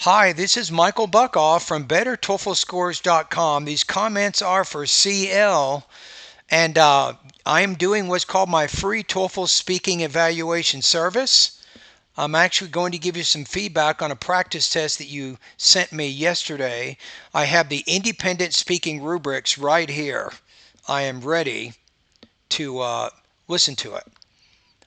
Hi, this is Michael Buckoff from BetterTOEFLScores.com. These comments are for CL, and I am doing what's called my free TOEFL speaking evaluation service. I'm actually going to give you some feedback on a practice test that you sent me yesterday. I have the independent speaking rubrics right here. I am ready to listen to it.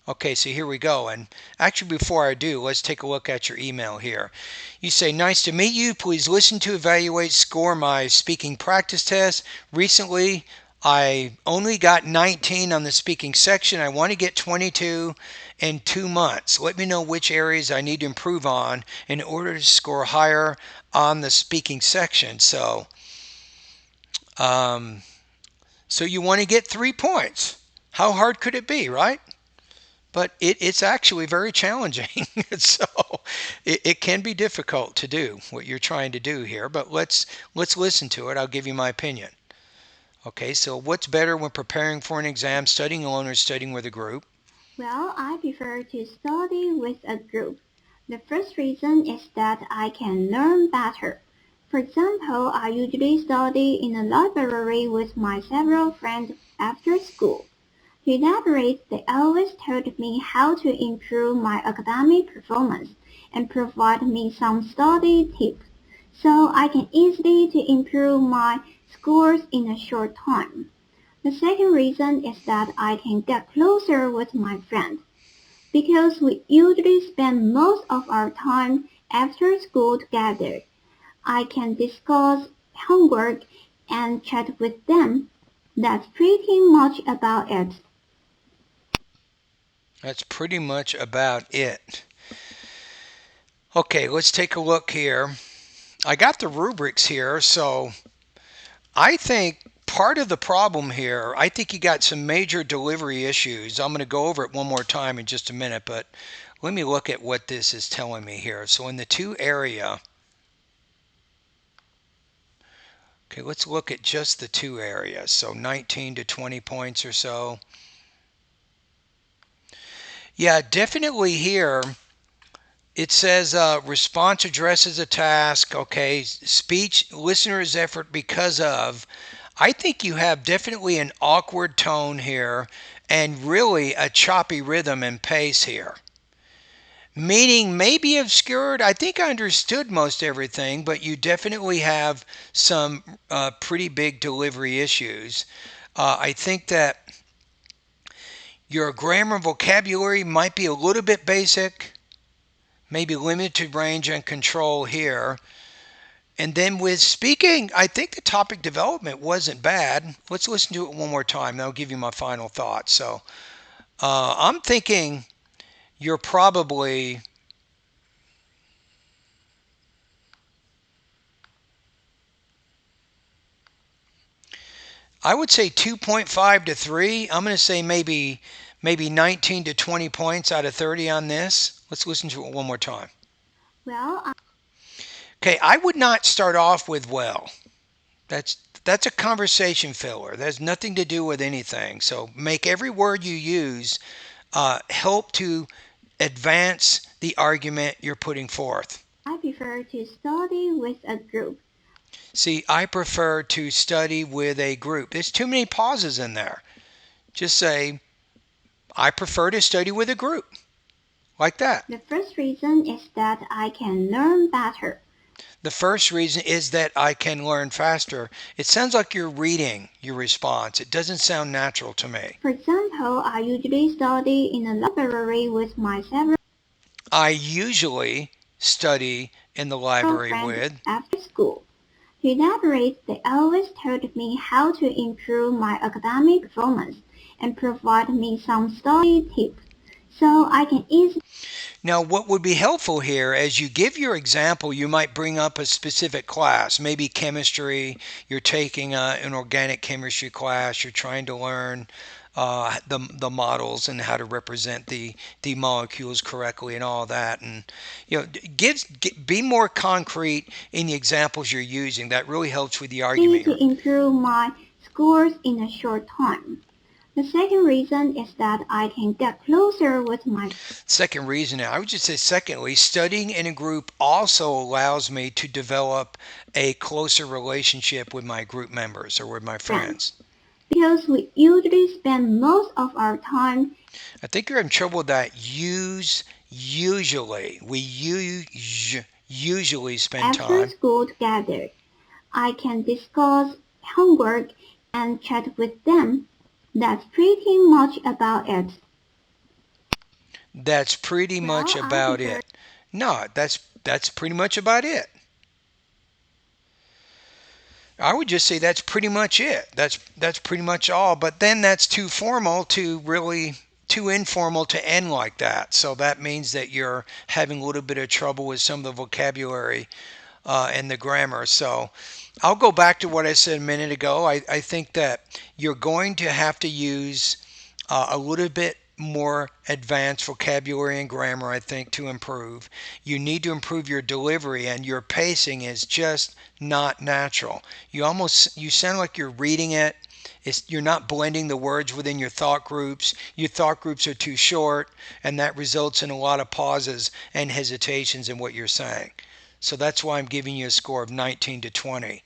Okay, so here we go. And actually, before I do, let's take a look at your email here. You say, nice to meet you. Please listen to evaluate score my speaking practice test. Recently, I only got 19 on the speaking section. I want to get 22 in 2 months. Let me know which areas I need to improve on in order to score higher on the speaking section. Um, so you want to get 3 points. How hard could it be, right? But it's actually very challenging. So it can be difficult to do what you're trying to do here, but let's listen to it. I'll give you my opinion. Okay, so what's better when preparing for an exam, studying alone or studying with a group? Well, I prefer to study with a group. The first reason is that I can learn better. For example, I usually study in a library with my several friends after school. To elaborate, they always told me how to improve my academic performance and provide me some study tips so I can easily to improve my scores in a short time. The second reason is that I can get closer with my friend because we usually spend most of our time after school together. I can discuss homework and chat with them. That's pretty much about it. That's pretty much about it. Okay, let's take a look here. I got the rubrics here, so I think part of the problem here, I think you got some major delivery issues. I'm going to go over it one more time in just a minute, but let me look at what this is telling me here. So in the two area, okay, let's look at just the two areas. So 19 to 20 points or so. Yeah, definitely here. It says response addresses a task. Okay, speech listener's effort because of. I think you have definitely an awkward tone here and really a choppy rhythm and pace here. Meaning may be obscured. I think I understood most everything, but you definitely have some pretty big delivery issues. I think that your grammar and vocabulary might be a little bit basic, maybe limited range and control here. And then with speaking, I think the topic development wasn't bad. Let's listen to it one more time. That'll give you my final thoughts. So I'm thinking you're probably, I would say 2.5 to 3. I'm going to say maybe 19 to 20 points out of 30 on this. Let's listen to it one more time. Well, Okay, I would not start off with well. That's that's a conversation filler. That has nothing to do with anything. So make every word you use help to advance the argument you're putting forth. I prefer to study with a group. See, I prefer to study with a group. There's too many pauses in there. Just say, I prefer to study with a group, like that. The first reason is that I can learn better. The first reason is that I can learn faster. It sounds like you're reading your response. It doesn't sound natural to me. For example, I usually study in a library with my several I usually study in the library friends with. after school. To elaborate, they always told me how to improve my academic performance and provide me some study tips so I can easily. Now, what would be helpful here, as you give your example, you might bring up a specific class, maybe chemistry. You're taking an organic chemistry class. You're trying to learn the models and how to represent the molecules correctly and all that. And be more concrete in the examples you're using. That really helps with the argument. To improve my scores in a short time. The second reason is that I can get closer with my Second reason, I would just say, secondly, studying in a group also allows me to develop a closer relationship with my group members or with my friends friends. because we usually spend most of our time I think you're in trouble with that. Usually. Usually spend after time. school together. I can discuss homework and chat with them. That's pretty much about it. That's pretty much Well, I about prefer it. No, that's pretty much about it. I would just say that's pretty much it. That's pretty much all. But then that's too formal to really too informal to end like that. So that means that you're having a little bit of trouble with some of the vocabulary and the grammar. So I'll go back to what I said a minute ago. I think that you're going to have to use a little bit more advanced vocabulary and grammar, I think, to improve. You need to improve your delivery, and your pacing is just not natural. You sound like you're reading it. You're not blending the words within your thought groups. Your thought groups are too short, and that results in a lot of pauses and hesitations in what you're saying. So that's why I'm giving you a score of 19 to 20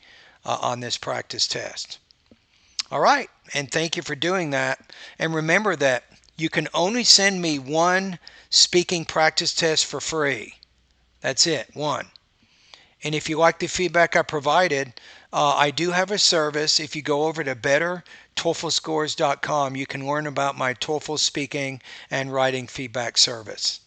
on this practice test. All right, and thank you for doing that. And remember that you can only send me one speaking practice test for free. That's it, one. And if you like the feedback I provided, I do have a service. If you go over to bettertoeflscores.com, you can learn about my TOEFL speaking and writing feedback service.